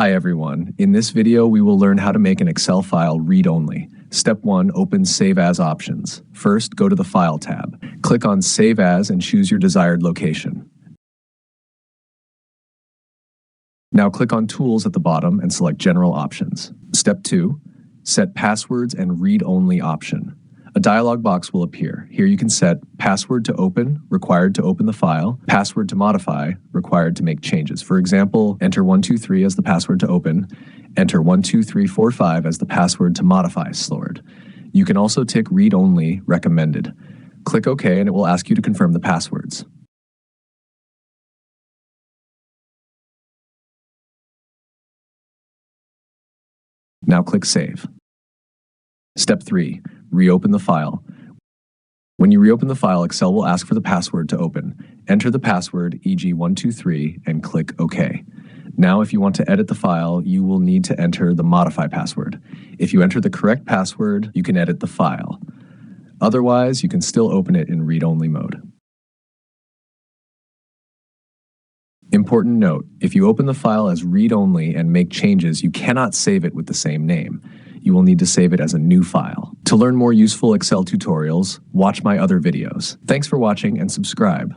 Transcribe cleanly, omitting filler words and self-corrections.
Hi everyone. In this video, we will learn how to make an Excel file read-only. Step 1, open Save As options. First, go to the File tab. Click on Save As and choose your desired location. Now click on Tools at the bottom and select General Options. Step 2, set Passwords and Read-Only option. A dialog box will appear. Here you can set password to open, required to open the file, password to modify, required to make changes. For example, enter 123 as the password to open, enter 12345 as the password to modify stored. You can also tick read only, recommended. Click OK and it will ask you to confirm the passwords. Now click Save. Step 3. Reopen the file. When you reopen the file, Excel will ask for the password to open. Enter the password, e.g. 123, and click OK. Now, if you want to edit the file, you will need to enter the modify password. If you enter the correct password, you can edit the file. Otherwise, you can still open it in read-only mode. Important note, if you open the file as read-only and make changes, you cannot save it with the same name. You will need to save it as a new file. To learn more useful Excel tutorials, watch my other videos. Thanks for watching and subscribe.